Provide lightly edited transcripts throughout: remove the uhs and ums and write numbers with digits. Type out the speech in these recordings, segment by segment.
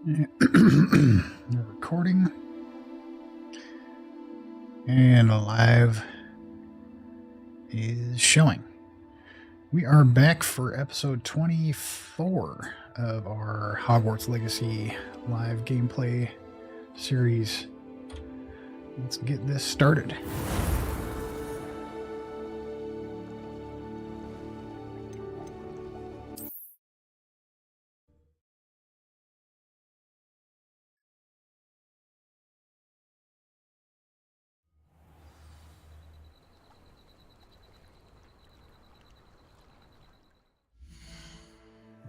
We're recording and live is showing. We are back for episode 24 of our Hogwarts Legacy live gameplay series. Let's get this started.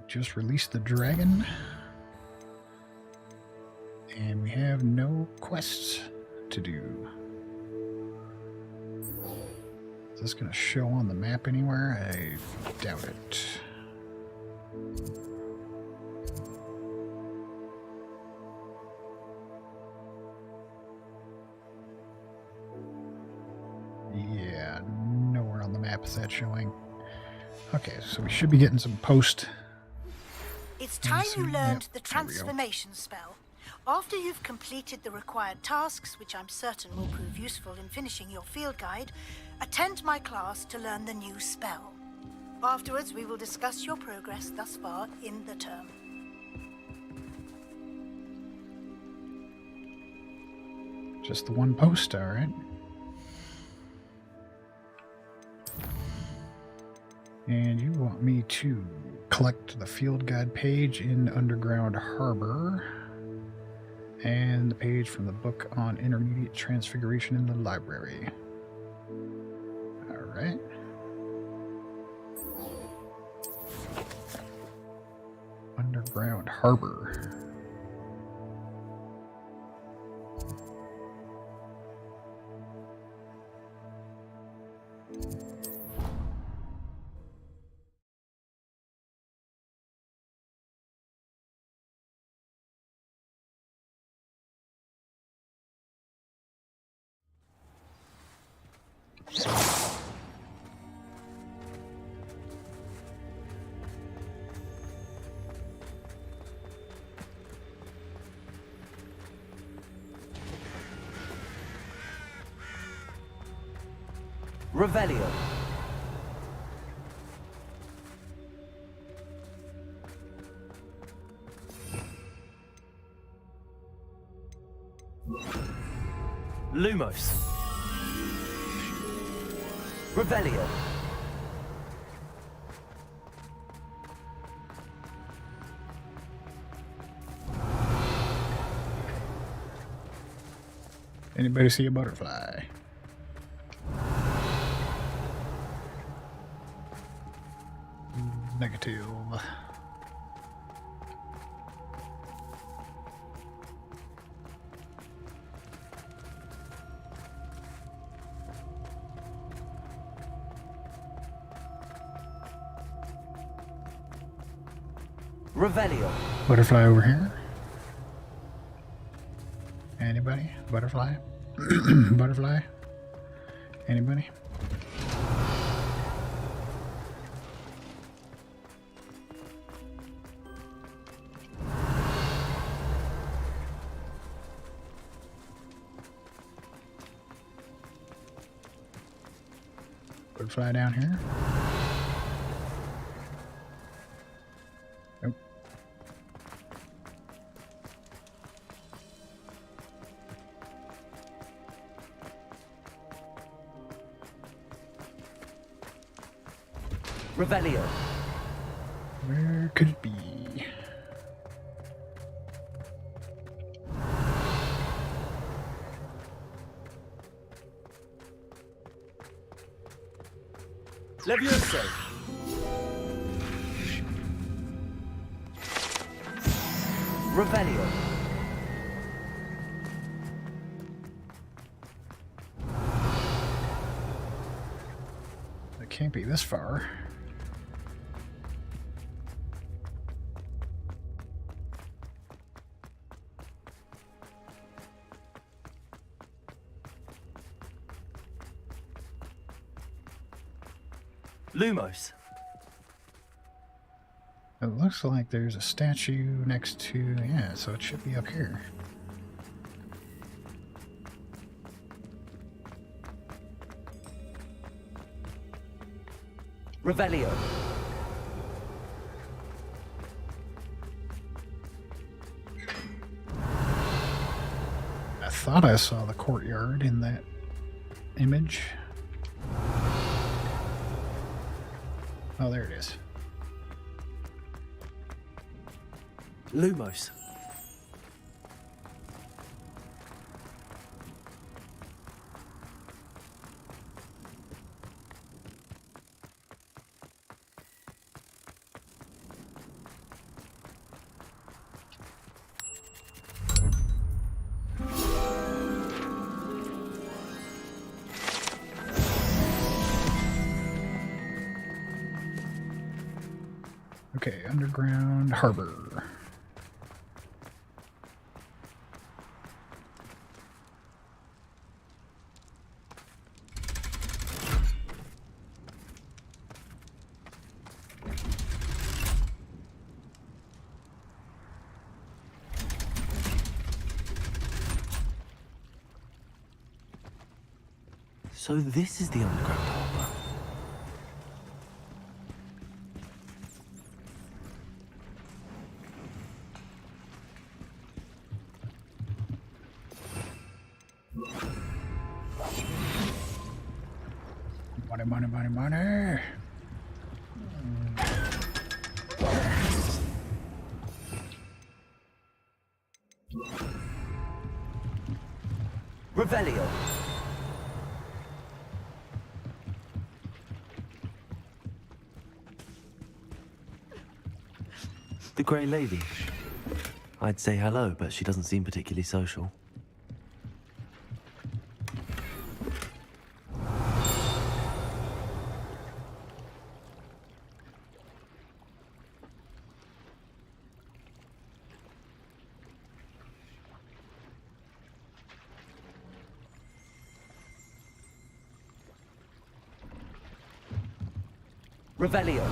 Just released the dragon, and we have no quests to do. Is this going to show on the map anywhere? I doubt it. Yeah, nowhere on the map is that showing. Okay, so we should be getting some post. It's time you learned the transformation spell. After you've completed the required tasks, which I'm certain will prove useful in finishing your field guide, attend my class to learn the new spell. Afterwards, we will discuss your progress thus far in the term. Just the one post, all right. And you want me to collect the field guide page in Underground Harbor and the page from the book on intermediate transfiguration in the library. All right. Underground Harbor. Revelio. Lumos. Revelio. Anybody see a butterfly? Negative. Revelio. Butterfly over here. Anybody? Butterfly? Butterfly? Anybody? Butterfly down here. Nope. Revelio. Where could it be? Levioso. Revelio. It can't be this far. Lumos. It looks like there's a statue next to... Yeah, so it should be up here. Revelio. I thought I saw the courtyard in that image. Oh, there it is. Lumos. Okay, underground harbor. So this is the underground harbor. Money, money, money, money. Revelio. The Grey Lady. I'd say hello, but she doesn't seem particularly social. Revelio.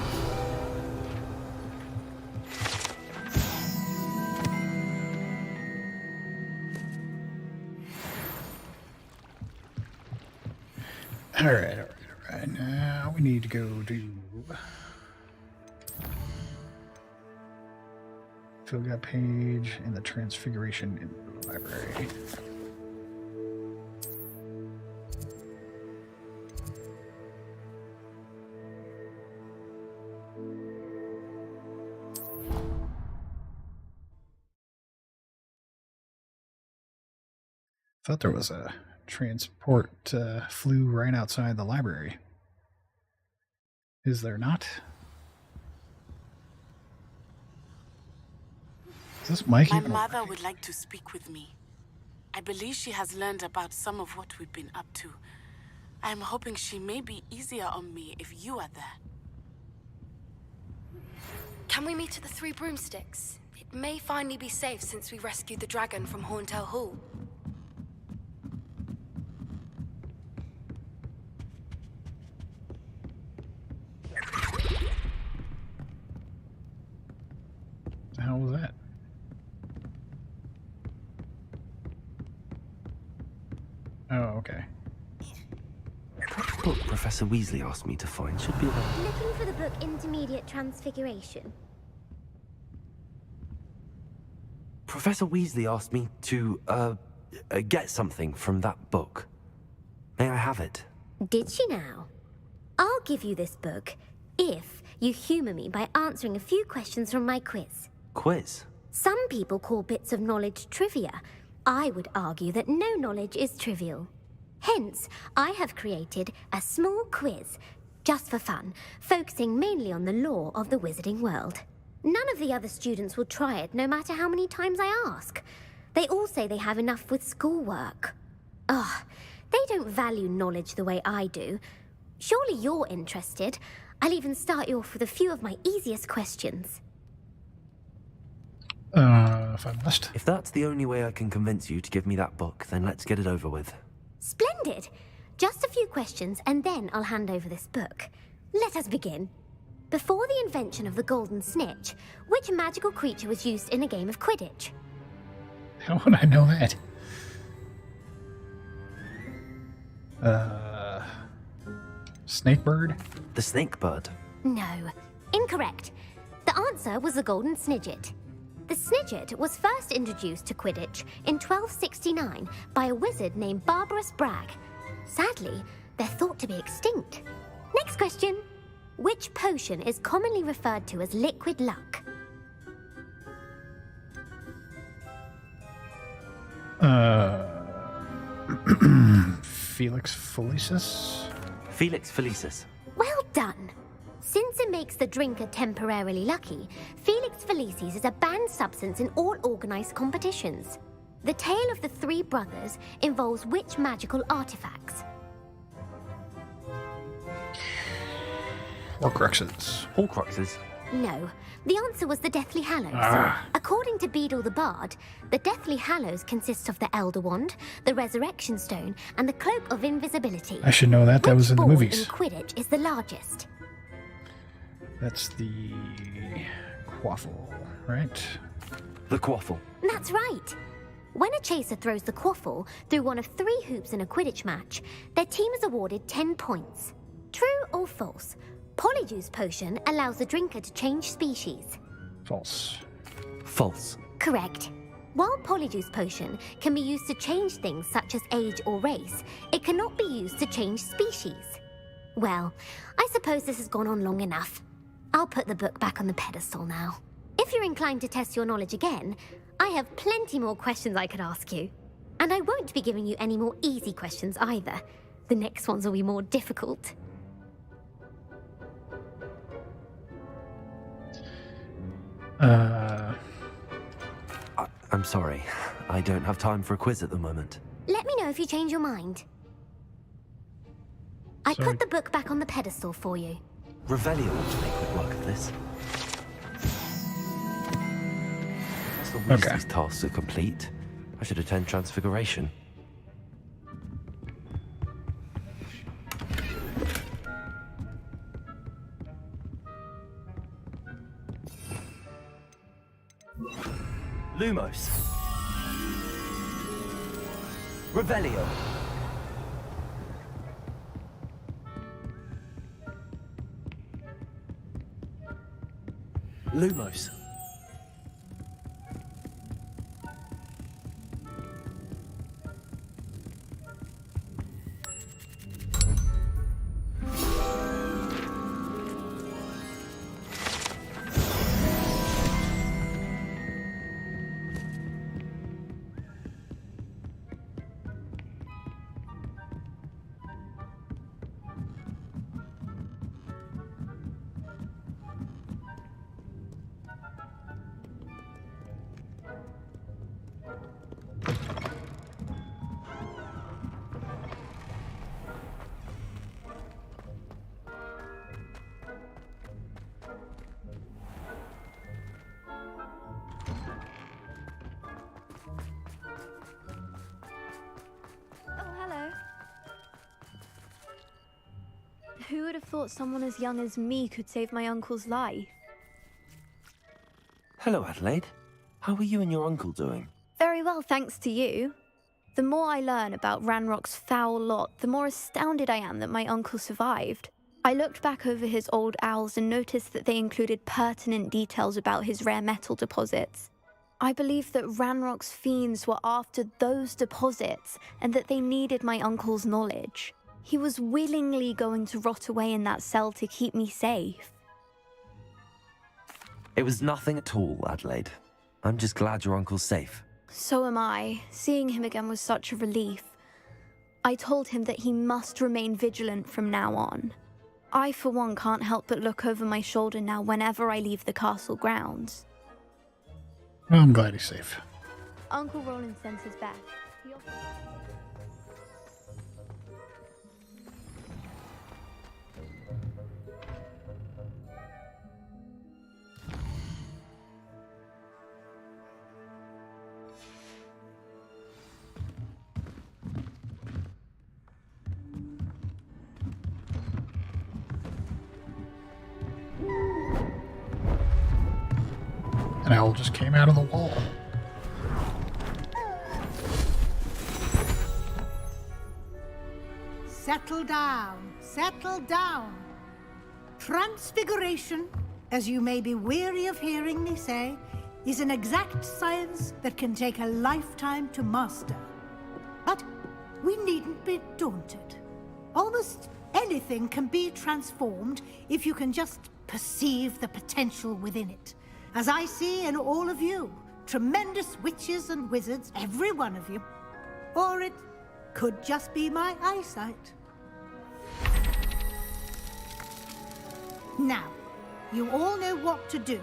All right. Now we need to go do fill that page in the transfiguration in the library. Thought there was a transport flew right outside the library. Is there not? Is this Mike? My mother would like to speak with me. I believe she has learned about some of what we've been up to. I am hoping she may be easier on me if you are there. Can we meet at the Three Broomsticks? It may finally be safe since we rescued the dragon from Horntail Hall. The hell was that? Oh, okay. The book Professor Weasley asked me to find should be about... Looking for the book Intermediate Transfiguration. Professor Weasley asked me to, get something from that book. May I have it? Did she now? I'll give you this book if you humor me by answering a few questions from my quiz. Quiz? Some people call bits of knowledge trivia. I would argue that no knowledge is trivial. Hence, I have created a small quiz, just for fun, focusing mainly on the lore of the wizarding world. None of the other students will try it, no matter how many times I ask. They all say they have enough with schoolwork. Ugh, they don't value knowledge the way I do. Surely you're interested. I'll even start you off with a few of my easiest questions. If I must. If that's the only way I can convince you to give me that book, then let's get it over with. Splendid! Just a few questions, and then I'll hand over this book. Let us begin. Before the invention of the golden snitch, which magical creature was used in a game of Quidditch? How would I know that? Snakebird? The snake bird. No, incorrect. The answer was the golden snidget. The snidget was first introduced to Quidditch in 1269 by a wizard named Barbarous Bragg. Sadly, they're thought to be extinct. Next question. Which potion is commonly referred to as liquid luck? Felix Felicis? Felix Felicis. Well done. Since it makes the drinker temporarily lucky, Felix Felicis is a banned substance in all organized competitions. The tale of the three brothers involves which magical artifacts? Horcruxes. Horcruxes. No, the answer was the Deathly Hallows. According to Beedle the Bard, the Deathly Hallows consists of the Elder Wand, the Resurrection Stone, and the Cloak of Invisibility. I should know that. That was in the Which ball movies. in Quidditch is the largest? That's the quaffle, right? The quaffle. That's right. When a chaser throws the quaffle through one of 3 hoops in a Quidditch match, their team is awarded 10 points. True or false? Polyjuice Potion allows the drinker to change species. False. False. Correct. While Polyjuice Potion can be used to change things such as age or race, it cannot be used to change species. Well, I suppose this has gone on long enough. I'll put the book back on the pedestal now. If you're inclined to test your knowledge again, I have plenty more questions I could ask you. And I won't be giving you any more easy questions either. The next ones will be more difficult. I'm sorry. I don't have time for a quiz at the moment. Let me know if you change your mind. I Sorry. put the book back on the pedestal for you. Revelio ought to make quick work of this. As the Okay. Weasley's tasks are complete, I should attend Transfiguration. Lumos. Revelio. Lumos. Oh, hello. Who would have thought someone as young as me could save my uncle's life? Hello, Adelaide. How are you and your uncle doing? Very well, thanks to you. The more I learn about Ranrock's foul lot, the more astounded I am that my uncle survived. I looked back over his old owls and noticed that they included pertinent details about his rare metal deposits. I believe that Ranrock's fiends were after those deposits and that they needed my uncle's knowledge. He was willingly going to rot away in that cell to keep me safe. It was nothing at all, Adelaide. I'm just glad your uncle's safe. So am I. Seeing him again was such a relief. I told him that he must remain vigilant from now on. I, for one, can't help but look over my shoulder now whenever I leave the castle grounds. Well, I'm glad he's safe. Uncle Roland sends his best. He often- An owl just came out of the wall. Settle down. Settle down. Transfiguration, as you may be weary of hearing me say, is an exact science that can take a lifetime to master. But we needn't be daunted. Almost anything can be transformed if you can just perceive the potential within it. As I see in all of you, tremendous witches and wizards, every one of you. Or it could just be my eyesight. Now, you all know what to do.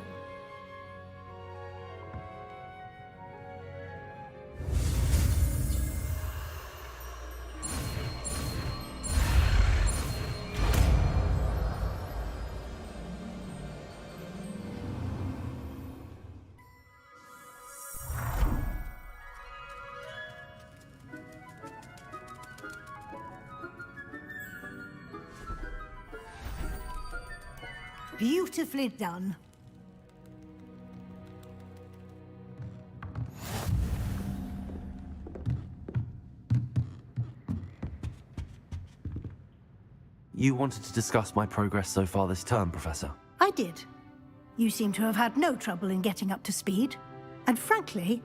Beautifully done. You wanted to discuss my progress so far this term, Professor? I did. You seem to have had no trouble in getting up to speed. And frankly,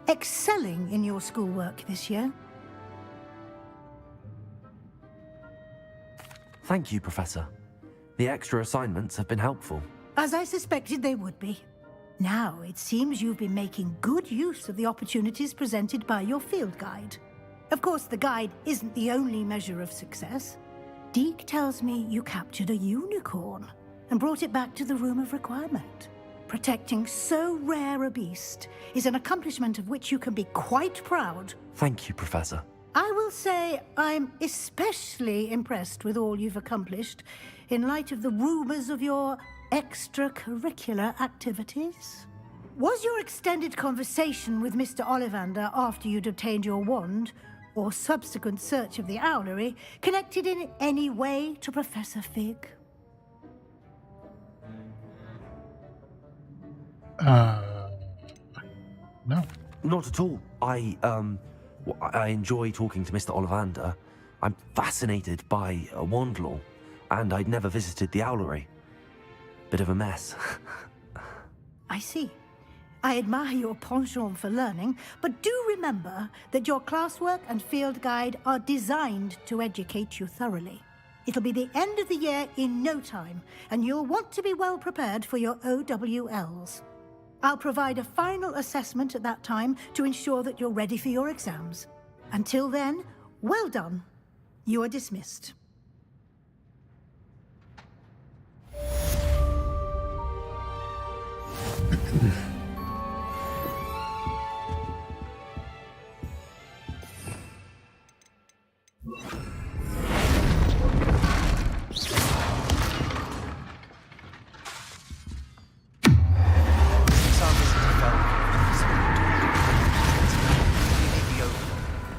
excelling in your schoolwork this year. Thank you, Professor. The extra assignments have been helpful. As I suspected they would be. Now, it seems you've been making good use of the opportunities presented by your field guide. Of course, the guide isn't the only measure of success. Deke tells me you captured a unicorn and brought it back to the Room of Requirement. Protecting so rare a beast is an accomplishment of which you can be quite proud. Thank you, Professor. I will say I'm especially impressed with all you've accomplished in light of the rumors of your extracurricular activities. Was your extended conversation with Mr. Ollivander after you'd obtained your wand, or subsequent search of the owlery, connected in any way to Professor Fig? No. Not at all. I enjoy talking to Mr. Ollivander. I'm fascinated by wand law, and I'd never visited the owlery. Bit of a mess. I see. I admire your penchant for learning, but do remember that your classwork and field guide are designed to educate you thoroughly. It'll be the end of the year in no time, and you'll want to be well prepared for your OWLs. I'll provide a final assessment at that time to ensure that you're ready for your exams. Until then, well done. You are dismissed.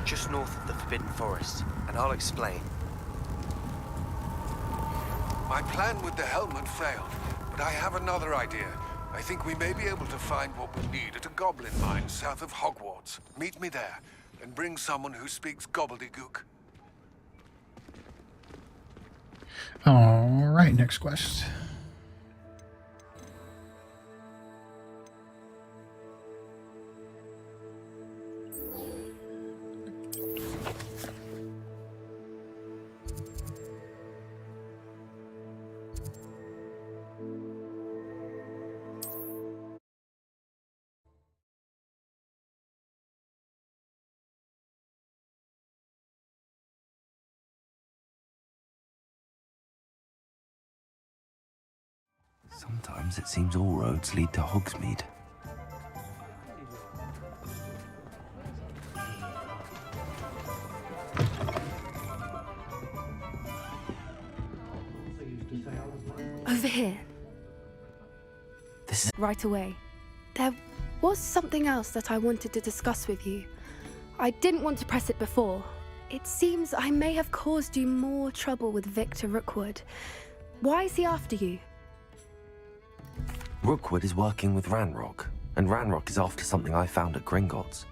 Just north of the Forbidden Forest, and I'll explain. My plan with the helmet failed, but I have another idea. I think we may be able to find what we need at a Goblin Mines south of Hogwarts. Meet me there, and bring someone who speaks gobbledygook. All right, next quest. Sometimes it seems all roads lead to Hogsmeade. Over here. This is... Right away. There was something else that I wanted to discuss with you. I didn't want to press it before. It seems I may have caused you more trouble with Victor Rookwood. Why is he after you? Rookwood is working with Ranrock. and Ranrock is after something I found at Gringotts.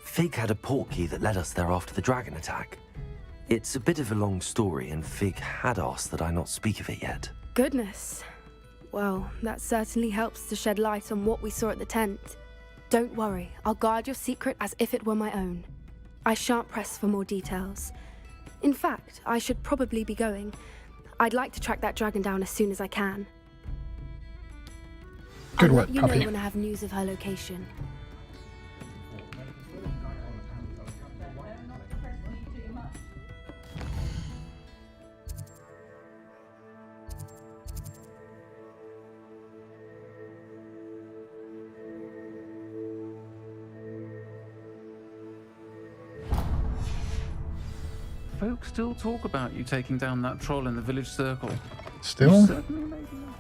Fig had a portkey that led us there after the dragon attack. It's a bit of a long story, and Fig had asked that I not speak of it yet. Goodness. Well, that certainly helps to shed light on what we saw at the tent. Don't worry, I'll guard your secret as if it were my own. I shan't press for more details. In fact, I should probably be going. I'd like to track that dragon down as soon as I can. Good I'll work, let you puppy. know when I have news of her location. Folk still talk about you taking down that troll in the village circle. Still? You certainly made enough.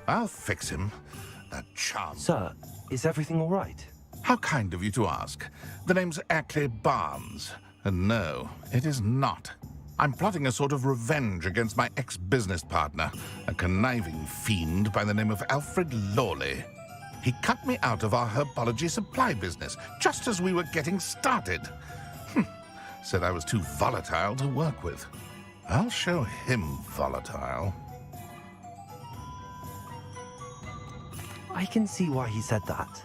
I'll fix him. That charm. Sir, is everything all right? How kind of you to ask. The name's Ackley Barnes. And no, it is not. I'm plotting a sort of revenge against my ex-business partner, a conniving fiend by the name of Alfred Lawley. He cut me out of our herbology supply business just as we were getting started. Said I was too volatile to work with. I'll show him volatile. I can see why he said that.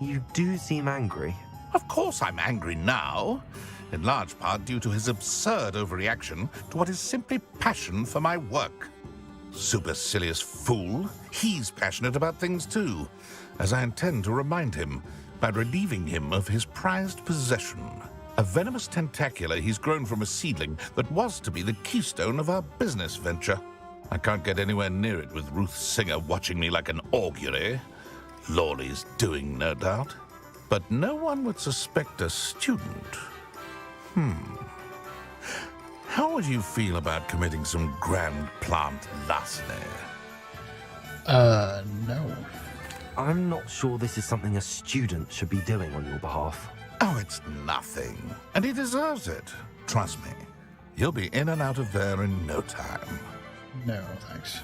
You do seem angry. Of course I'm angry now, in large part due to his absurd overreaction to what is simply passion for my work. Supercilious fool, he's passionate about things too, as I intend to remind him by relieving him of his prized possession. A venomous tentacula he's grown from a seedling that was to be the keystone of our business venture. I can't get anywhere near it with Ruth Singer watching me like an augury. Lawley's doing, no doubt. But no one would suspect a student. How would you feel about committing some grand plant larceny? No. I'm not sure this is something a student should be doing on your behalf. Oh, it's nothing. And he deserves it. Trust me. He'll be in and out of there in no time. No, thanks.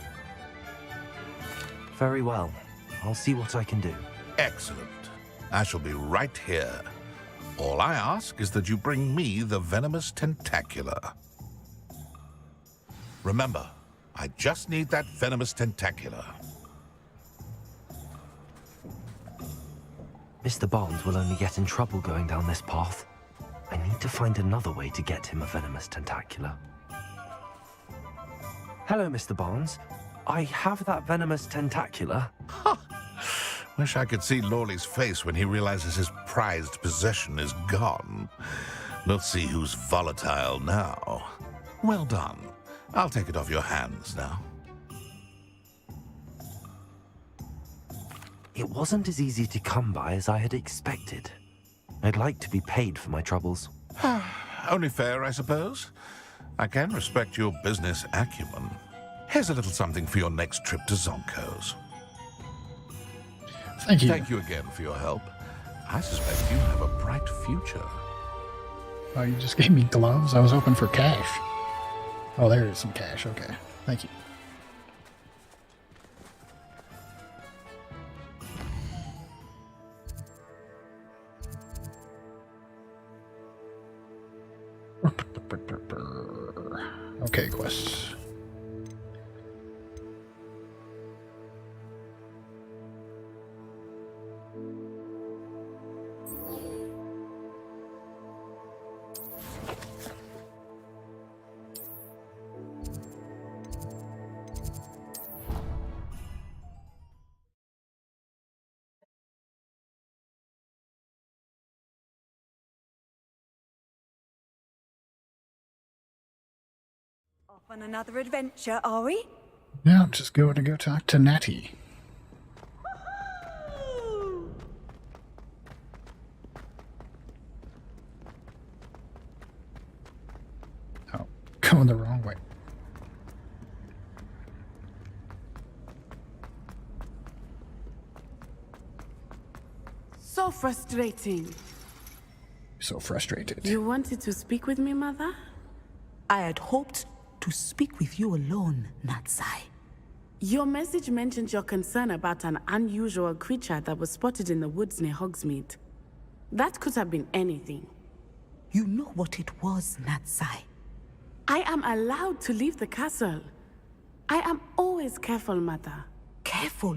Very well. I'll see what I can do. Excellent. I shall be right here. All I ask is that you bring me the venomous tentacula. Remember, I just need that venomous tentacula. Mr. Barnes will only get in trouble going down this path. I need to find another way to get him a venomous tentacula. Hello, Mr. Barnes. I have that venomous tentacula. Wish I could see Lawley's face when he realizes his prized possession is gone. Let's see who's volatile now. Well done. I'll take it off your hands now. It wasn't as easy to come by as I had expected. I'd like to be paid for my troubles. Only fair, I suppose. I can respect your business acumen. Here's a little something for your next trip to Zonko's. Thank you. Thank you again for your help. I suspect you have a bright future. Oh, you just gave me gloves? I was hoping for cash. Oh, there is some cash. Okay. Thank you. Okay, quests. Off on another adventure, are we? Now I'm just going to go talk to Natty. Oh, going the wrong way. So frustrating. So frustrated. You wanted to speak with me, Mother? I had hoped to speak with you alone, Natsai. Your message mentioned your concern about an unusual creature that was spotted in the woods near Hogsmeade. That could have been anything. You know what it was, Natsai. I am allowed to leave the castle. I am always careful, Mother. Careful?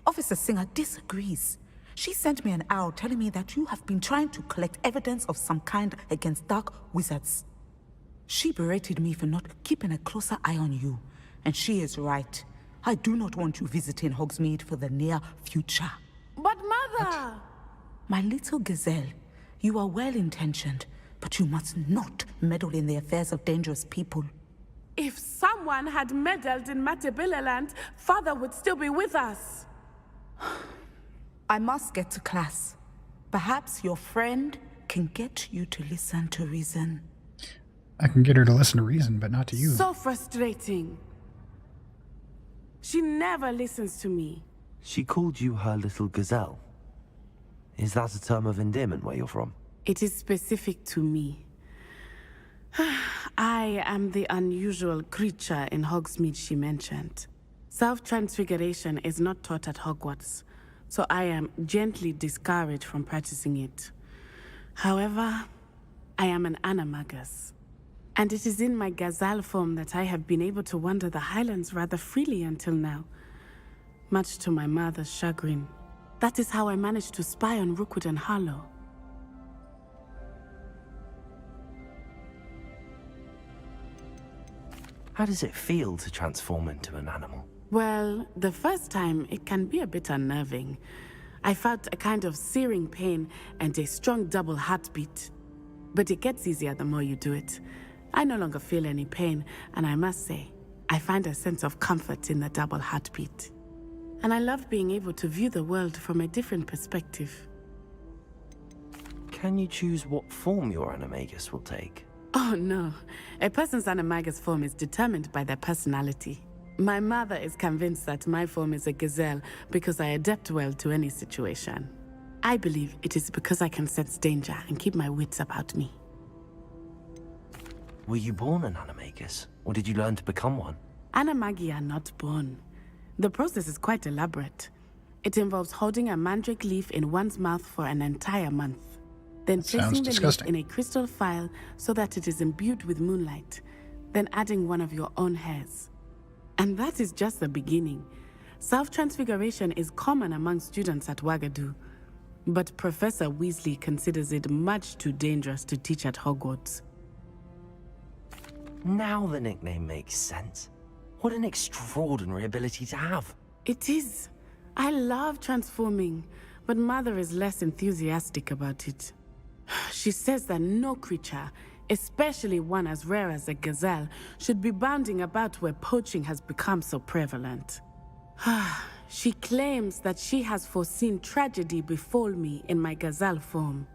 Officer Singer disagrees. She sent me an owl telling me that you have been trying to collect evidence of some kind against dark wizards. She berated me for not keeping a closer eye on you, and she is right. I do not want you visiting Hogsmeade for the near future. But Mother! My little gazelle, you are well-intentioned, but you must not meddle in the affairs of dangerous people. If someone had meddled in Matabeleland, Father would still be with us. I must get to class. Perhaps your friend can get you to listen to reason. I can get her to listen to reason, but not to you. So frustrating. She never listens to me. She called you her little gazelle. Is that a term of endearment where you're from? It is specific to me. I am the unusual creature in Hogsmeade she mentioned. Self-transfiguration is not taught at Hogwarts, so I am gently discouraged from practicing it. However, I am an animagus, and it is in my gazelle form that I have been able to wander the Highlands rather freely until now, much to my mother's chagrin. That is how I managed to spy on Rookwood and Harlow. How does it feel to transform into an animal? Well, the first time, it can be a bit unnerving. I felt a kind of searing pain and a strong double heartbeat. But it gets easier the more you do it. I no longer feel any pain, and I must say, I find a sense of comfort in the double heartbeat. And I love being able to view the world from a different perspective. Can you choose what form your animagus will take? Oh no, a person's animagus form is determined by their personality. My mother is convinced that my form is a gazelle because I adapt well to any situation. I believe it is because I can sense danger and keep my wits about me. Were you born an animagus, or did you learn to become one? Animagi are not born. The process is quite elaborate. It involves holding a mandrake leaf in one's mouth for an entire month. Then placing the leaf in a crystal phial so that it is imbued with moonlight. Then adding one of your own hairs. And that is just the beginning. Self-transfiguration is common among students at Wagadu. But Professor Weasley considers it much too dangerous to teach at Hogwarts. Now the nickname makes sense. What an extraordinary ability to have. It is. I love transforming, but Mother is less enthusiastic about it. She says that no creature, especially one as rare as a gazelle, should be bounding about where poaching has become so prevalent. She claims that she has foreseen tragedy befall me in my gazelle form.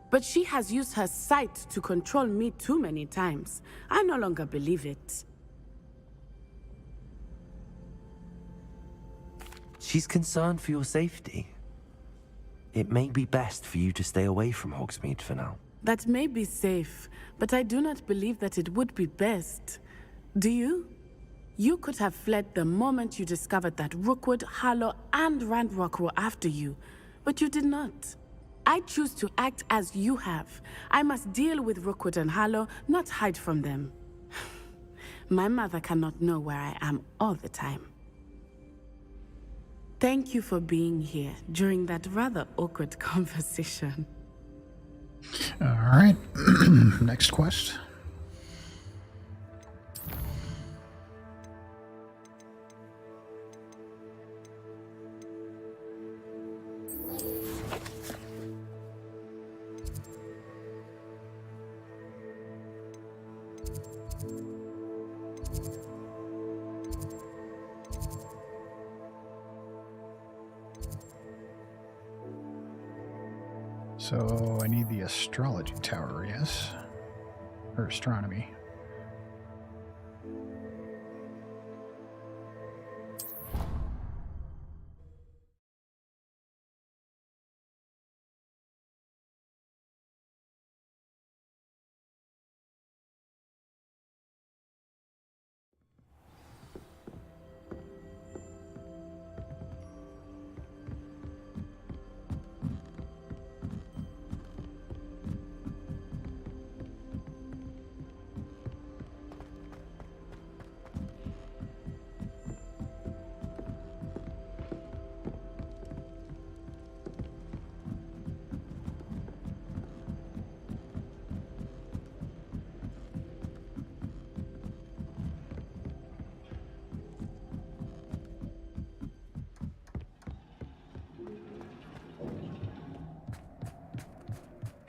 But she has used her sight to control me too many times. I no longer believe it. She's concerned for your safety. It may be best for you to stay away from Hogsmeade for now. That may be safe, but I do not believe that it would be best. Do you? You could have fled the moment you discovered that Rookwood, Harlow, and Ranrock were after you, but you did not. I choose to act as you have. I must deal with Rookwood and Harlow, not hide from them. My mother cannot know where I am all the time. Thank you for being here during that rather awkward conversation. All right. Next quest. So I need the astrology tower, yes? Or astronomy.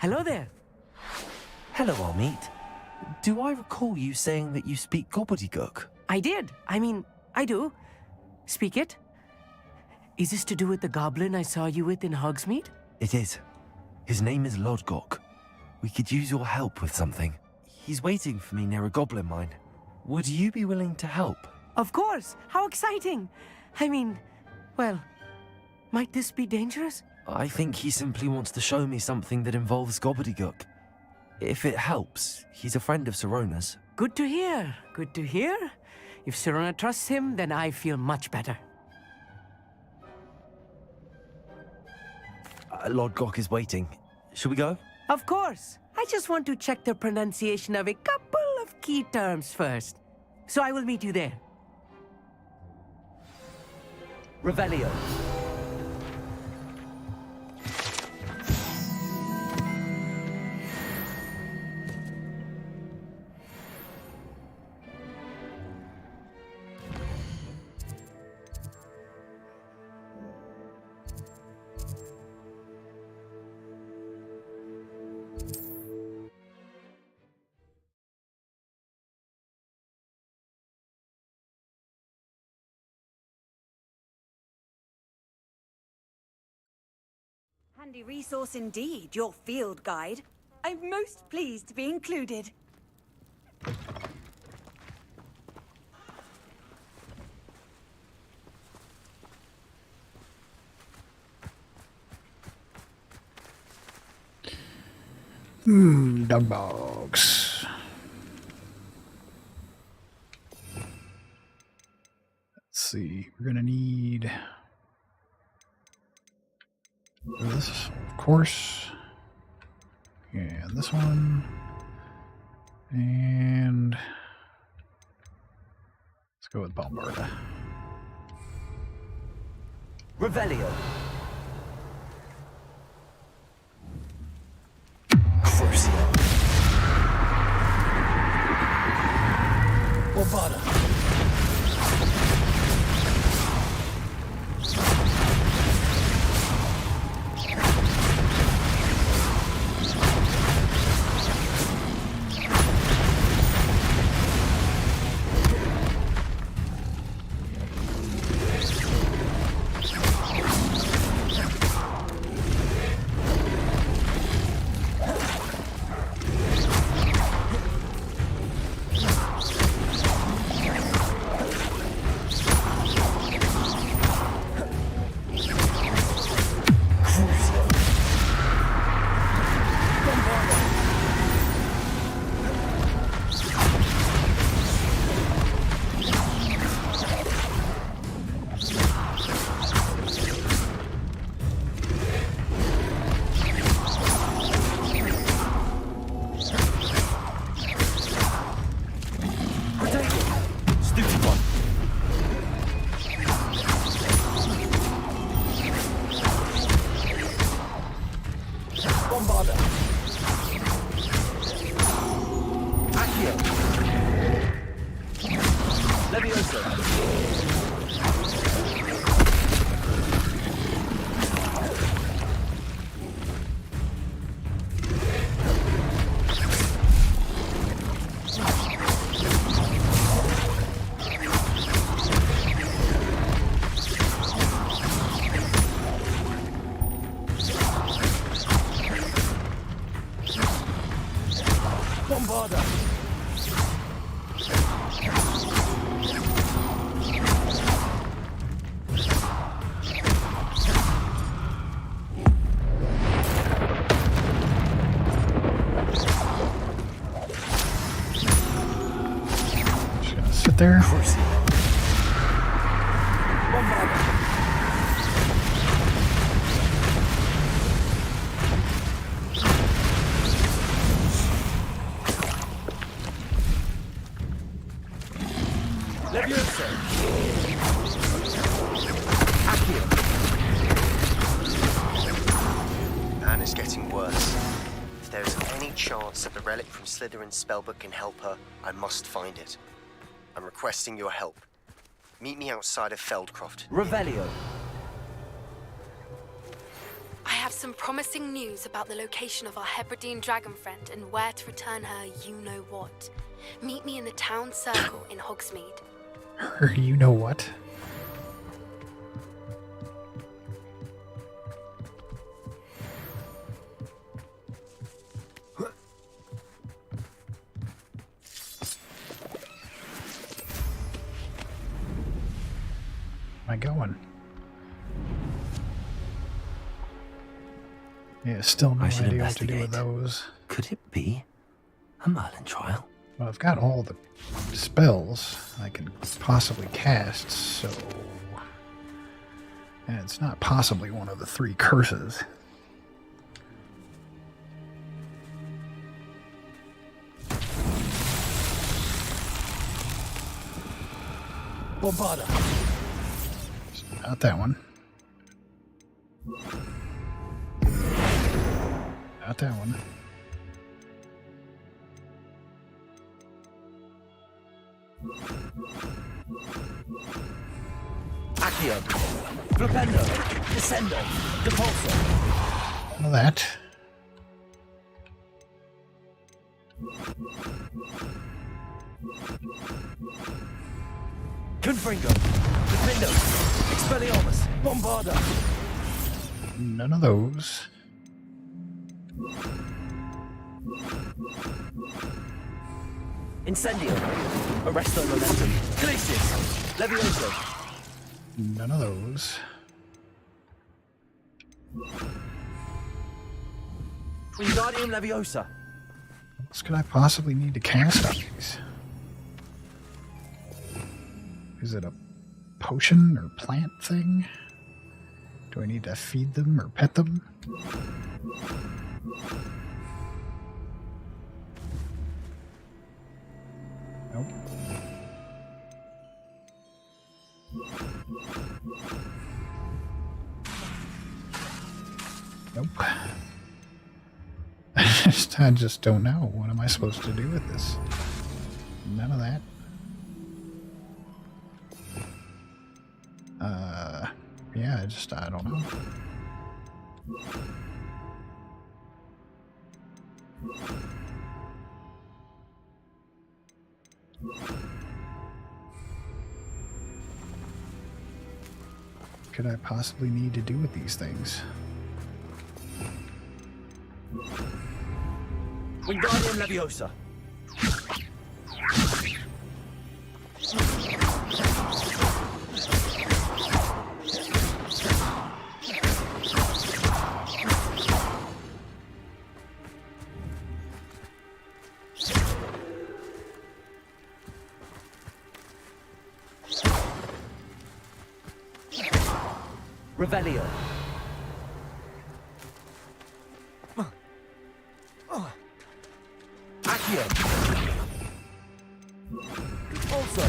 Hello there. Hello, Armeet. Do I recall you saying that you speak gobbledygook? I did. I mean, I do. Speak it. Is this to do with the goblin I saw you with in Hogsmeade? It is. His name is Lodgok. We could use your help with something. He's waiting for me near a goblin mine. Would you be willing to help? Of course. How exciting. I mean, well, might this be dangerous? I think he simply wants to show me something that involves gobbledygook. If it helps, he's a friend of Sirona's. Good to hear. Good to hear. If Sirona trusts him, then I feel much better. Lodgok is waiting. Shall we go? Of course. I just want to check the pronunciation of a couple of key terms first. So I will meet you there. Revelio. Handy resource indeed, your field guide. I'm most pleased to be included. Dog box. Let's see. We're gonna need this, of course, and this one, and let's go with Bombarda. Revelio. Bombarda. There. Anne is getting worse. If there is any chance that the relic from Slytherin's spellbook can help her, I must find it. I'm requesting your help. Meet me outside of Feldcroft. Revelio. I have some promising news about the location of our Hebridean dragon friend and where to return her you-know-what. Meet me in the town circle in Hogsmeade. Her you-know-what? Am I going? Yeah, still no idea what to do with those. Could it be a Merlin trial? Well, I've got all the spells I can possibly cast, so... And it's not possibly one of the 3 curses. Bombarda. Not that one. Not that one. Accio. Flipendo. Descendo. Depulso. None of that. Confringo. Defendo. Expelliarmus. Bombarda. None of those. Incendio. Arresto Momentum. Glacius. Levioso. None of those. Wingardium Leviosa. What else could I possibly need to cast on these? Is it a potion or plant thing? Do I need to feed them or pet them? Nope. Nope. I just don't know. What am I supposed to do with this? None of that. Yeah, I don't know. What could I possibly need to do with these things? Wingardium Leviosa. Revelio. Accio. Also.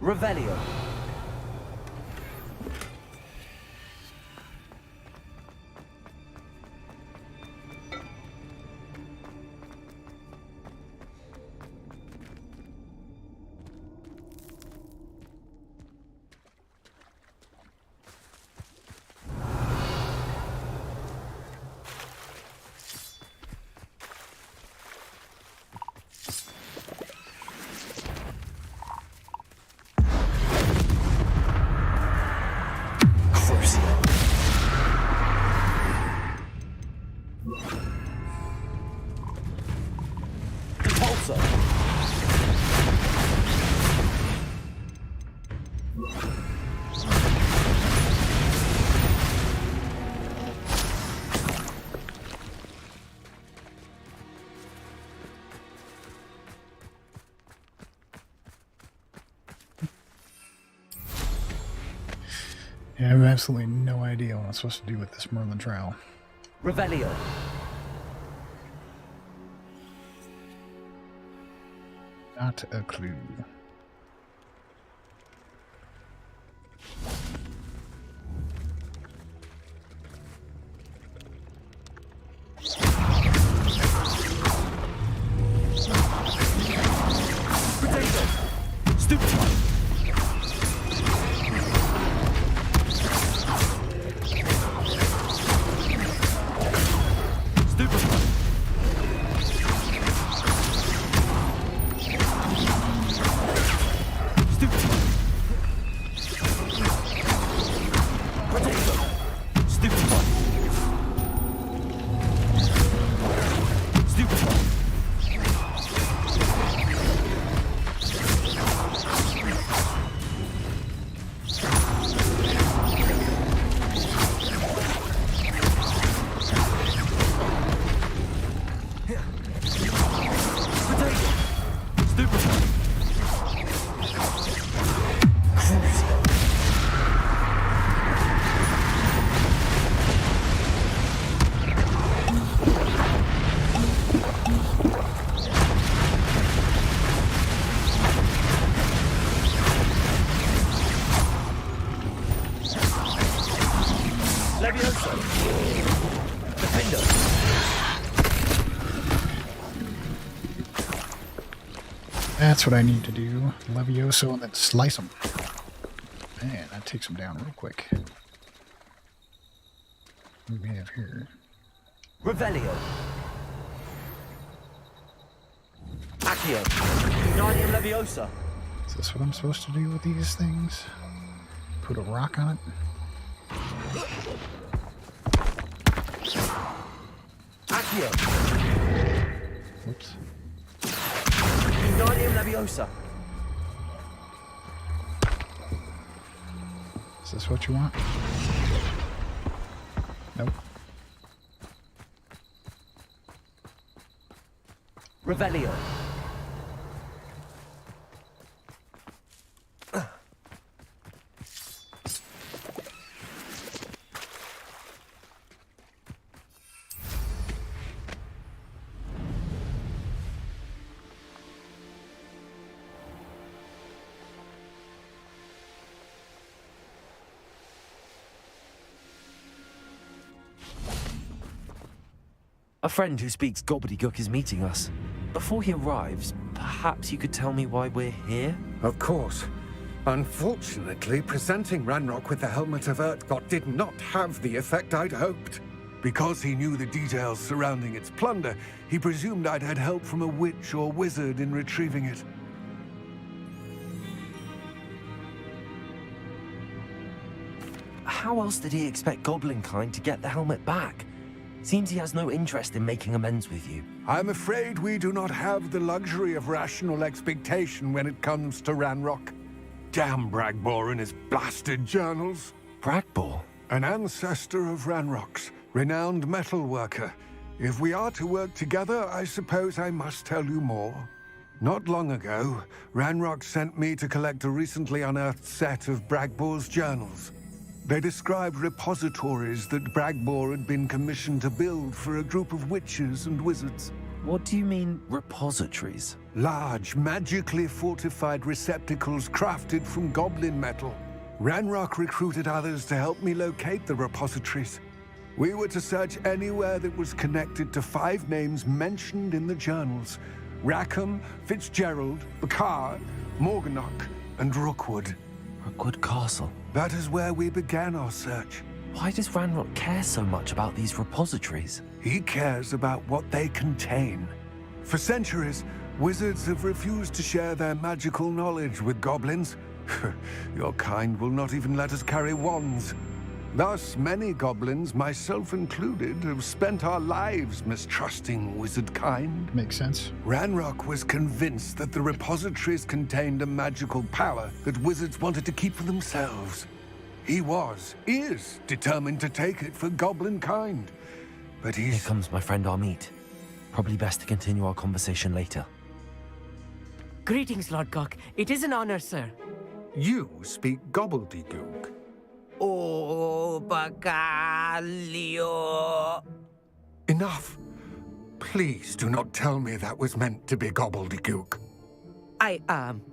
Revelio. Yeah, I have absolutely no idea what I'm supposed to do with this Merlin trowel. Revelio. Not a clue. Levioso! Defender! That's what I need to do. Levioso and then slice them. Man, that takes them down real quick. What do we have here? Revelio! Accio! Guardian Leviosa! Is this what I'm supposed to do with these things? Put a rock on it? Accio! Whoops. Guardian Leviosa! Is this what you want? Nope. Revelio! A friend who speaks gobbledygook is meeting us. Before he arrives, perhaps you could tell me why we're here? Of course. Unfortunately, presenting Ranrock with the Helmet of Urtkot did not have the effect I'd hoped. Because he knew the details surrounding its plunder, he presumed I'd had help from a witch or wizard in retrieving it. How else did he expect Goblinkind to get the helmet back? Seems he has no interest in making amends with you. I'm afraid we do not have the luxury of rational expectation when it comes to Ranrock. Damn Bragbor and his blasted journals. Bragbor? An ancestor of Ranrock's, renowned metal worker. If we are to work together, I suppose I must tell you more. Not long ago, Ranrock sent me to collect a recently unearthed set of Bragbor's journals. They described repositories that Bragbor had been commissioned to build for a group of witches and wizards. What do you mean, repositories? Large, magically fortified receptacles crafted from goblin metal. Ranrock recruited others to help me locate the repositories. We were to search anywhere that was connected to 5 names mentioned in the journals: Rackham, Fitzgerald, Bakar, Morganach, and Rookwood. Rookwood Castle? That is where we began our search. Why does Ranrock care so much about these repositories? He cares about what they contain. For centuries, wizards have refused to share their magical knowledge with goblins. Your kind will not even let us carry wands. Thus, many goblins, myself included, have spent our lives mistrusting wizard kind. Makes sense. Ranrock was convinced that the repositories contained a magical power that wizards wanted to keep for themselves. He is determined to take it for goblin kind. But Here comes my friend Amit. Probably best to continue our conversation later. Greetings, Lord Gok. It is an honor, sir. You speak gobbledygook. Oh, Bacalio. Enough. Please do not tell me that was meant to be gobbledygook.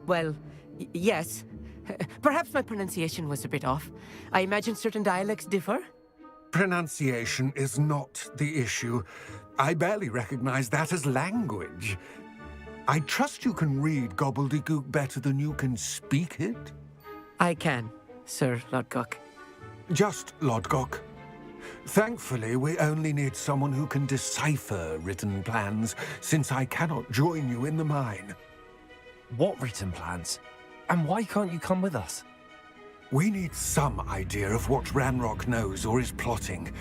Well, yes. Perhaps my pronunciation was a bit off. I imagine certain dialects differ? Pronunciation is not the issue. I barely recognize that as language. I trust you can read gobbledygook better than you can speak it? I can, Sir Lodgok. Just Lodgok. Thankfully, we only need someone who can decipher written plans, since I cannot join you in the mine. What written plans? And why can't you come with us? We need some idea of what Ranrock knows or is plotting.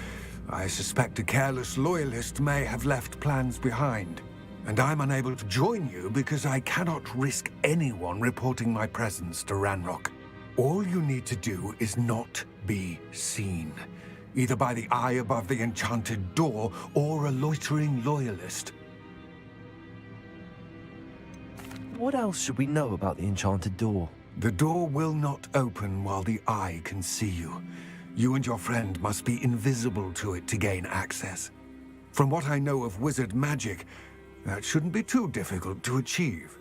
I suspect a careless loyalist may have left plans behind. And I'm unable to join you because I cannot risk anyone reporting my presence to Ranrock. All you need to do is not be seen, either by the eye above the enchanted door or a loitering loyalist. What else should we know about the enchanted door? The door will not open while the eye can see you. You and your friend must be invisible to it to gain access. From what I know of wizard magic, that shouldn't be too difficult to achieve.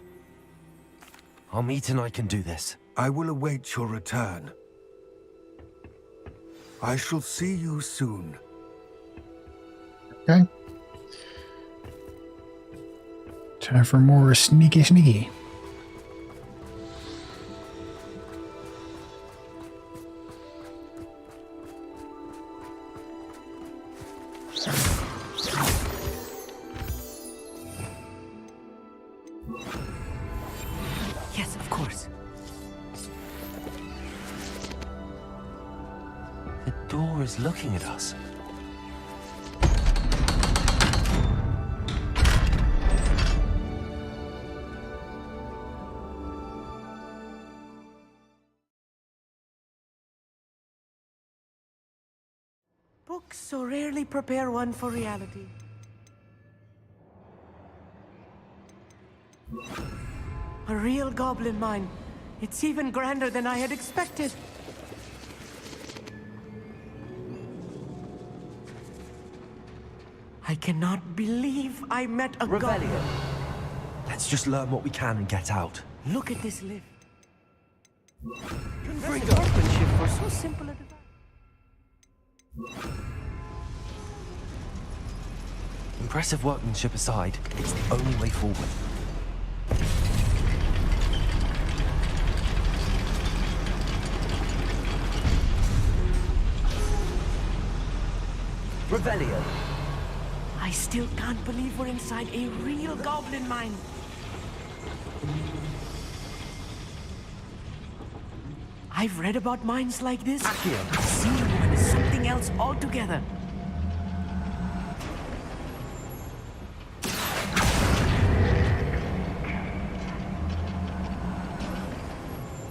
Amit and I can do this. I will await your return. I shall see you soon. Okay. Time for more sneaky. Yes, of course. The door is looking at us. Books so rarely prepare one for reality. A real goblin mine. It's even grander than I had expected. I cannot believe I met a goblin. Let's just learn what we can and get out. Look at this lift. Impressive workmanship for so simple a device. Impressive workmanship aside, it's the only way forward. Revelio. I still can't believe we're inside a real goblin mine. I've read about mines like this. Seeing one is something else altogether.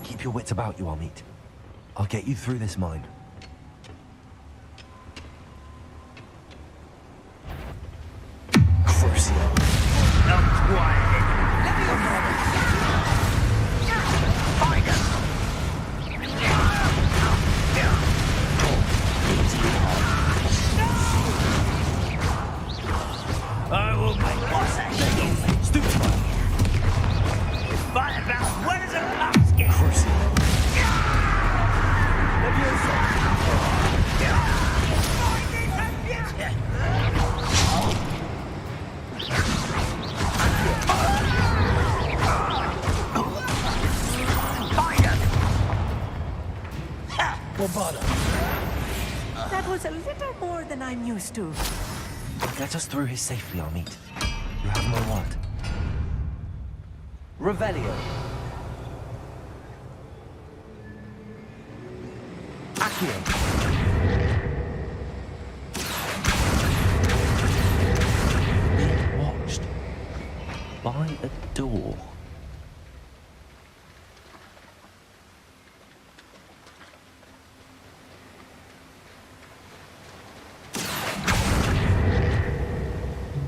Keep your wits about you, Amit. I'll get you through this mine. That was a little more than I'm used to. Get us through here safely, Amit. You have my word. Revelio. Accio. Being watched by a door.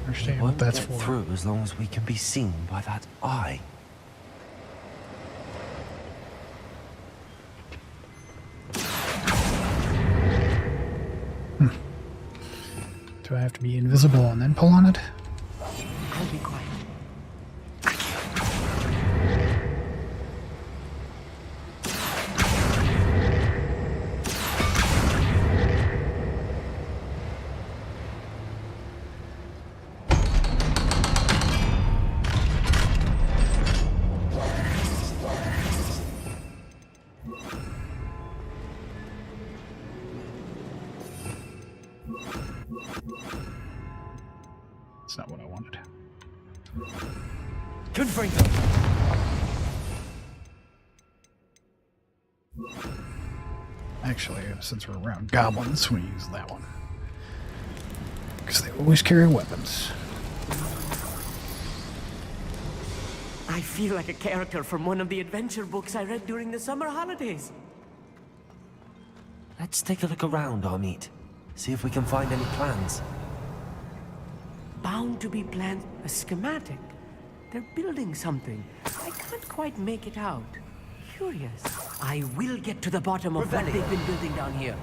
Understand what that's get for. through as long as we can be seen by that eye. Do I have to be invisible and then pull on it? I'll be quiet. That's not what I wanted. Confringo. Actually, since we're around goblins, we use that one. Because they always carry weapons. I feel like a character from one of the adventure books I read during the summer holidays. Let's take a look around, Amit. See if we can find any plans. Bound to be planned. A schematic. They're building something. I can't quite make it out. Curious. I will get to the bottom of what they've been building down here.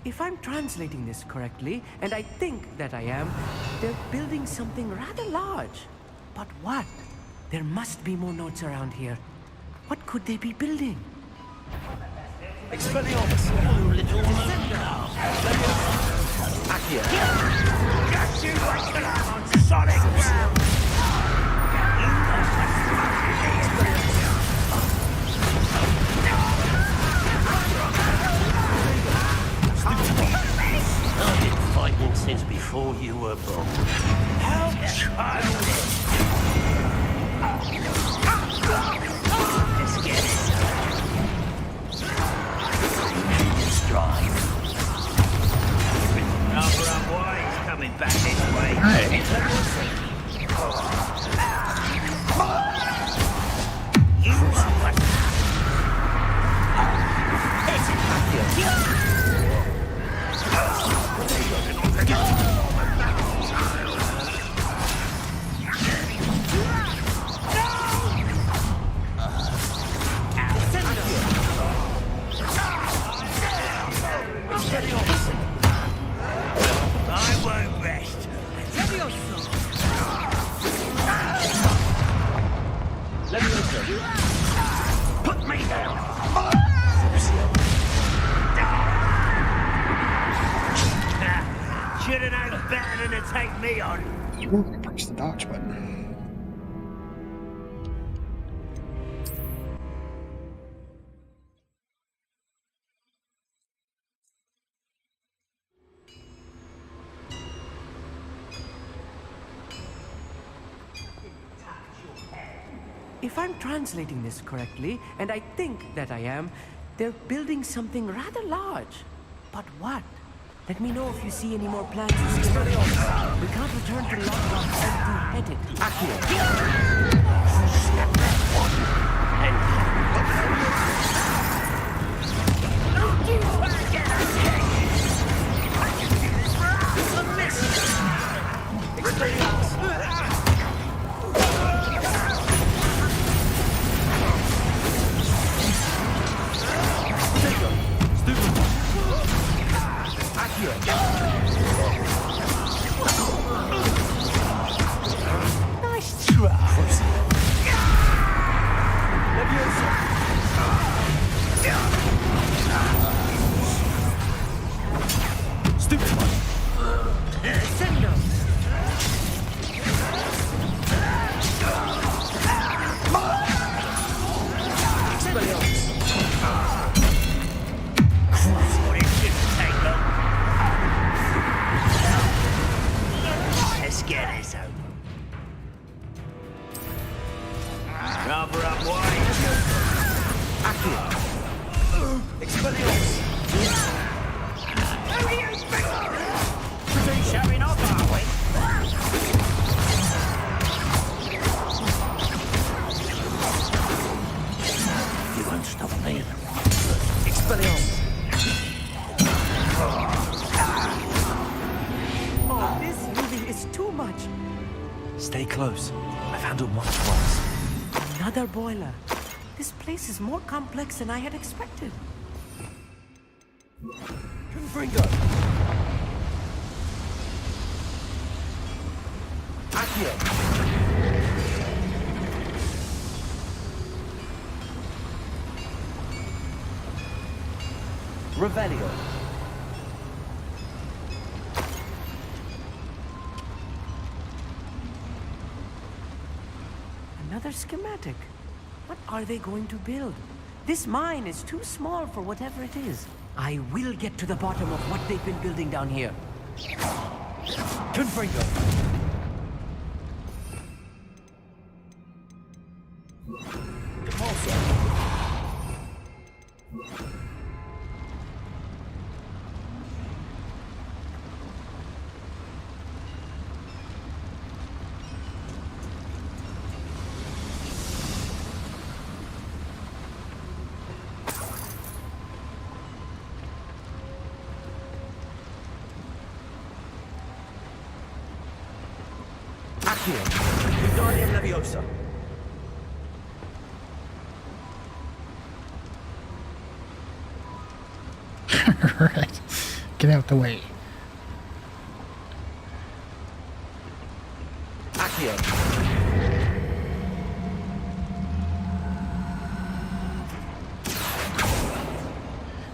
If I'm translating this correctly, and I think that I am, they're building something rather large. But what? There must be more notes around here. What could they be building? Expelliarmus! You little Accio! Just you wait till I'm on solid ground! I've been fighting since before you were born. How childish! Let's get it. Stride. Number up wise coming back this way. Hey. You are what? I won't rest. Let me listen. Put me down. Should have known better than to take me on. Ooh, press the dodge button. If I'm translating this correctly, and I think that I am, they're building something rather large. But what? Let me know if you see any more plans. We can't return to London empty-headed. Nice try. Stupid one. Send them. Well, it shouldn't take long. Let's get this over. Cover up wide. Expelliarmus. Who do you think? Pretty showing off, are we? You won't stop me. Expelliarmus. Oh, this movie is too much. Stay close. I've handled much worse. Another boiler. This place is more complex than I had expected. Confringo. Accio! Revelio. Another schematic. What are they going to build? This mine is too small for whatever it is. I will get to the bottom of what they've been building down here. Confringo. Accio! Wingardium Leviosa. Right. Get out the way. Accio.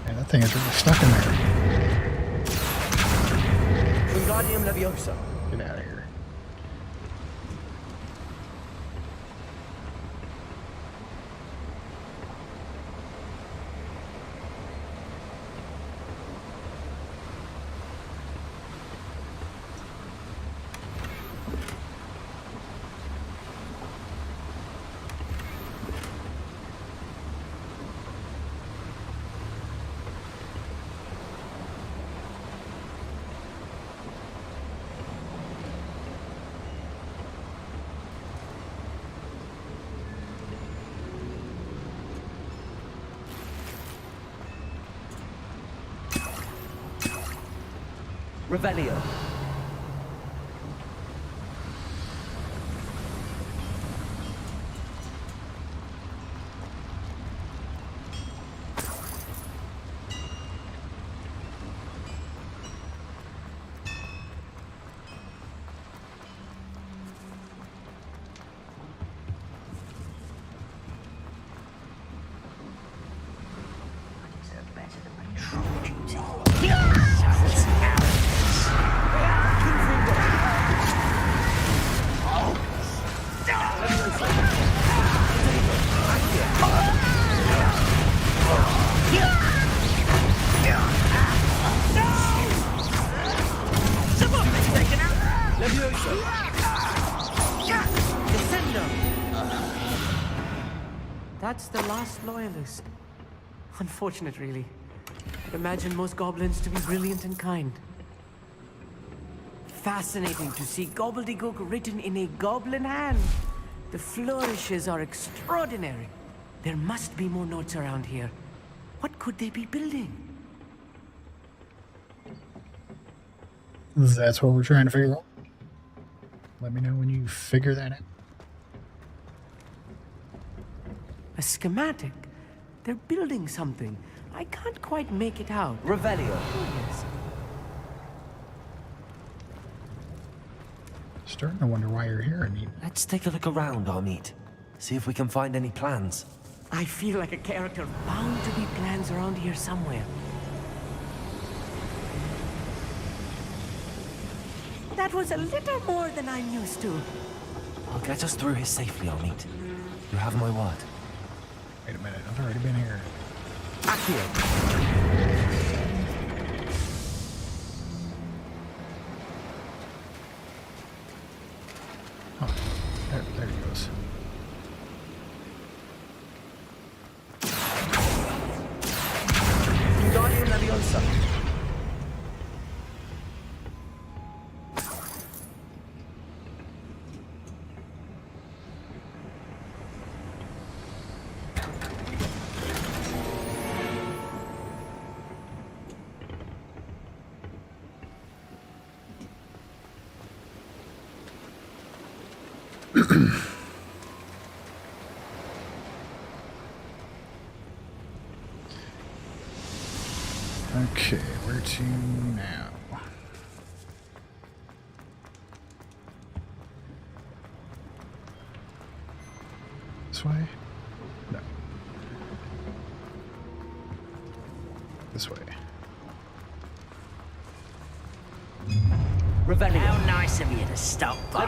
Man, that thing is really stuck in there. Wingardium Leviosa. Get out of here. Revelio. That's the last loyalist. Unfortunate, really. I'd imagine most goblins to be brilliant and kind. Fascinating to see gobbledygook written in a goblin hand. The flourishes are extraordinary. There must be more notes around here. What could they be building? That's what we're trying to figure out. Let me know when you figure that out. A schematic. They're building something. I can't quite make it out. Revelio. Oh, yes. Starting to wonder why you're here, Amit. Let's take a look around, Amit. See if we can find any plans. I feel like a character bound to be plans around here somewhere. That was a little more than I'm used to. I'll get us through here safely, Amit. You have my word. Wait a minute, I've already been here. Accio. Oh, there he goes. Wingardium Leviosa. Okay, where to now? This way? No. This way. Revelio. How nice of you to stop by.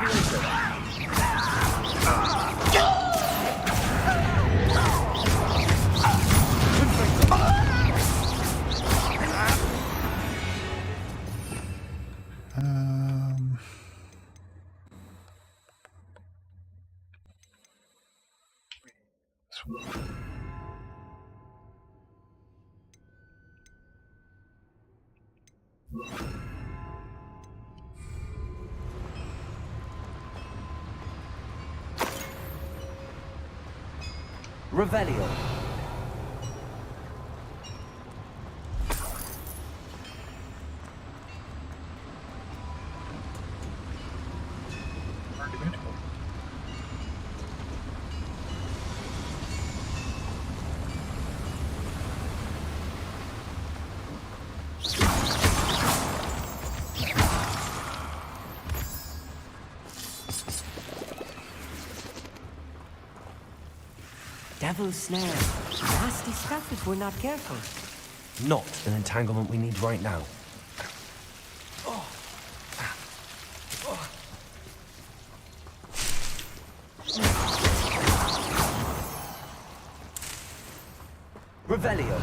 Revelio. devil's snare. Nasty stuff if we're not careful. Not an entanglement we need right now. Revelio.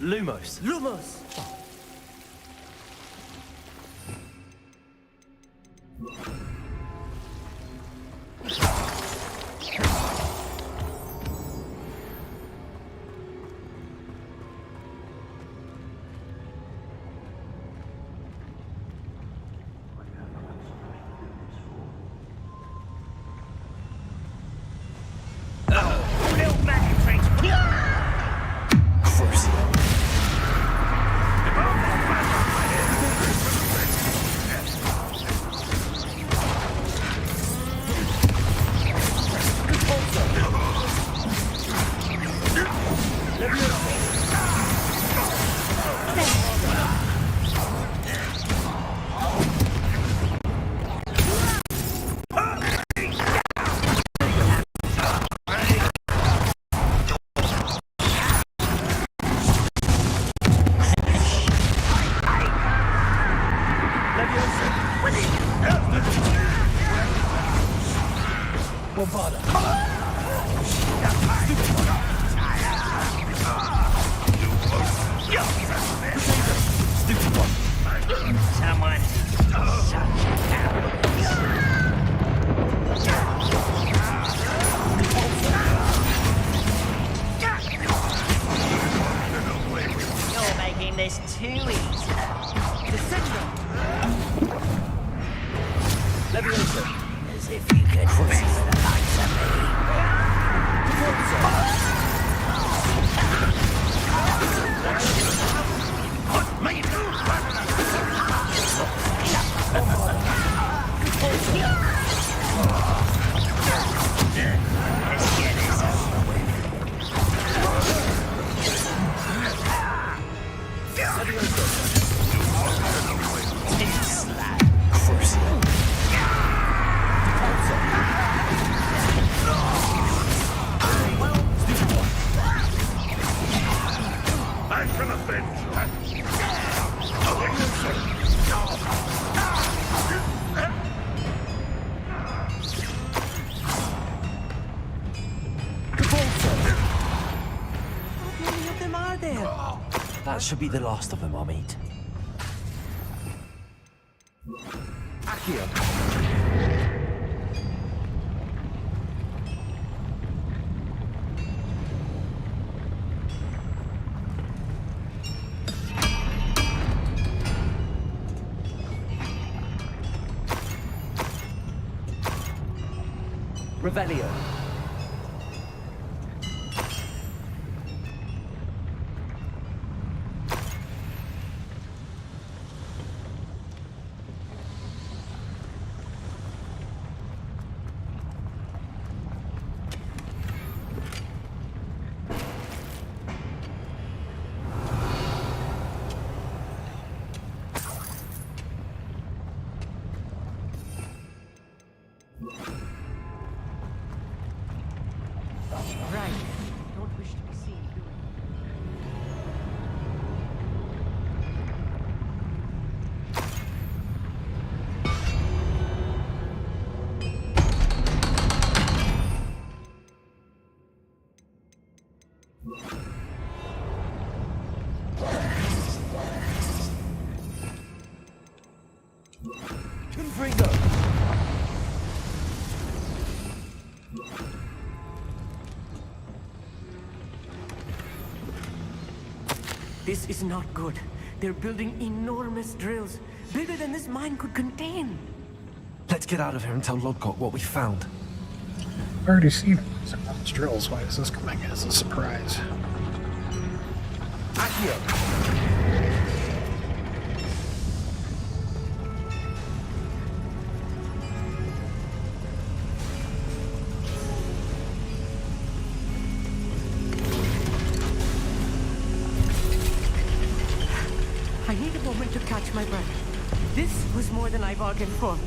Lumos. Lumos! That should be the last of them, I'll meet. Accio. Revelio. Right. Don't wish to be seen doing. Confringo. This is not good. They're building enormous drills, bigger than this mine could contain. Let's get out of here and tell Lodgott what we found. I've already seen some of those drills. Why is this coming as a surprise? Accio. I need a moment to catch my breath. This was more than I bargained for.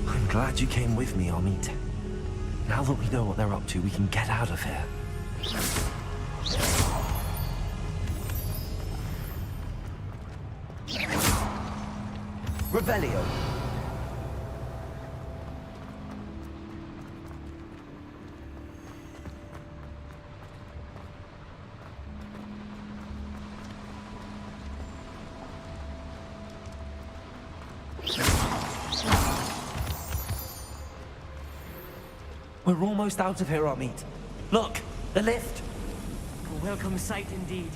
I'm glad you came with me, Amit. Now that we know what they're up to, we can get out of here. Revelio. We're almost out of here, Amit. Look, the lift. A welcome sight indeed.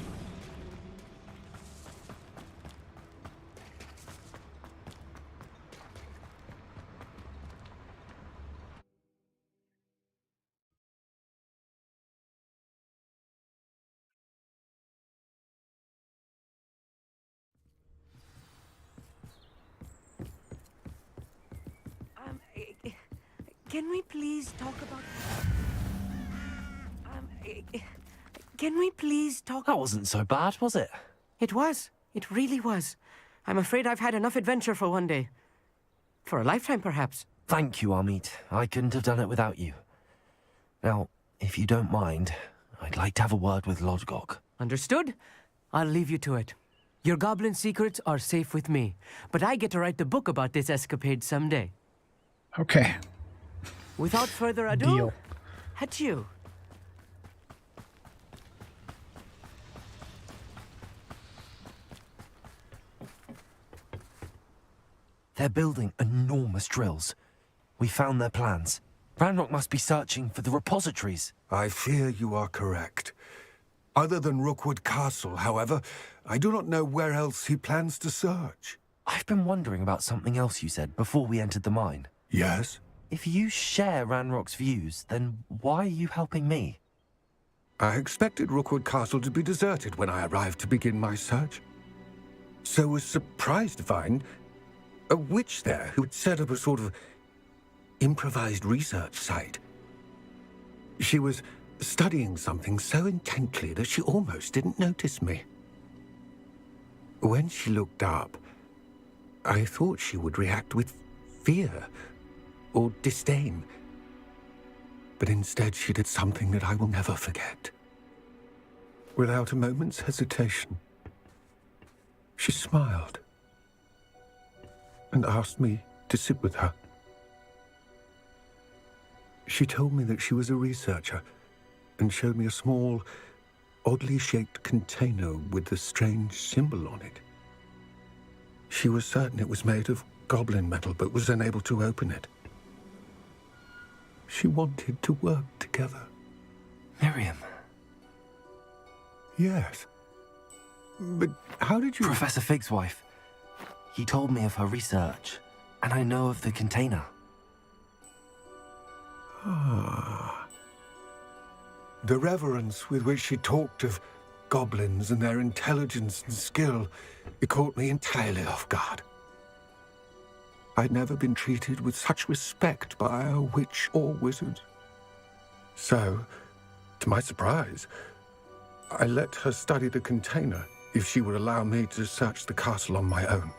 Can we please talk about... Can we please talk... That wasn't so bad, was it? It was. It really was. I'm afraid I've had enough adventure for one day. For a lifetime, perhaps. Thank you, Amit. I couldn't have done it without you. Now, if you don't mind, I'd like to have a word with Lodgok. Understood? I'll leave you to it. Your goblin secrets are safe with me, but I get to write the book about this escapade someday. Okay. Without further ado, Deal. Adieu. They're building enormous drills. We found their plans. Ranrock must be searching for the repositories. I fear you are correct. Other than Rookwood Castle, however, I do not know where else he plans to search. I've been wondering about something else you said before we entered the mine. Yes? If you share Ranrock's views, then why are you helping me? I expected Rookwood Castle to be deserted when I arrived to begin my search. So was surprised to find a witch there who had set up a sort of improvised research site. She was studying something so intently that she almost didn't notice me. When she looked up, I thought she would react with fear or disdain. But instead she did something that I will never forget. Without a moment's hesitation, she smiled and asked me to sit with her. She told me that she was a researcher and showed me a small, oddly shaped container with a strange symbol on it. She was certain it was made of goblin metal, but was unable to open it. She wanted to work together. Miriam. Yes. But how did you... Professor Fig's wife. He told me of her research, and I know of the container. Ah. The reverence with which she talked of goblins and their intelligence and skill, it caught me entirely off guard. I'd never been treated with such respect by a witch or wizard. So, to my surprise, I let her study the container if she would allow me to search the castle on my own.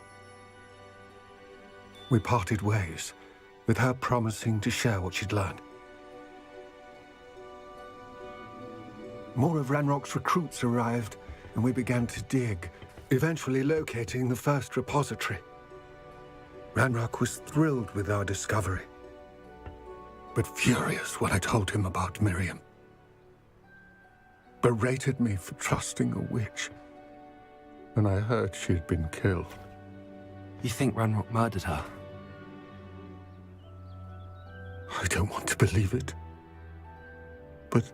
We parted ways, with her promising to share what she'd learned. More of Ranrock's recruits arrived, and we began to dig, eventually locating the first repository. Ranrock was thrilled with our discovery, but furious when I told him about Miriam. Berated me for trusting a witch, and I heard she'd been killed. You think Ranrock murdered her? I don't want to believe it, but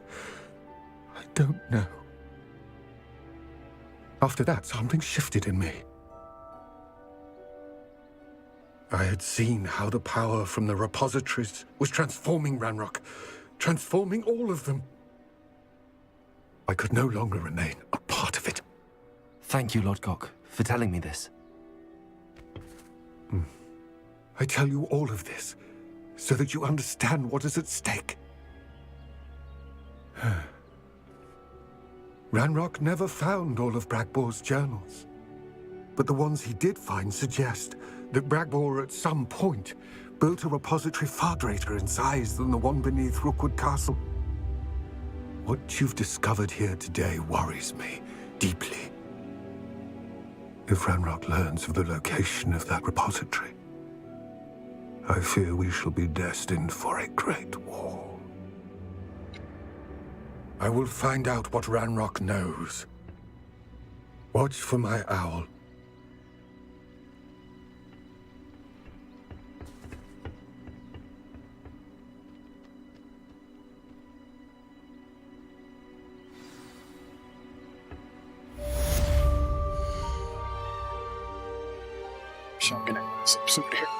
I don't know. After that, something shifted in me. I had seen how the power from the repositories was transforming Ranrock, transforming all of them. I could no longer remain a part of it. Thank you, Lodgok, for telling me this. I tell you all of this so that you understand what is at stake. Ranrock never found all of Bragbor's journals. but the ones he did find suggest that Bragbor at some point built a repository far greater in size than the one beneath Rookwood Castle. What you've discovered here today worries me deeply. If Ranrock learns of the location of that repository, I fear we shall be destined for a great war. I will find out what Ranrock knows. Watch for my owl. So I'm gonna end this episode here.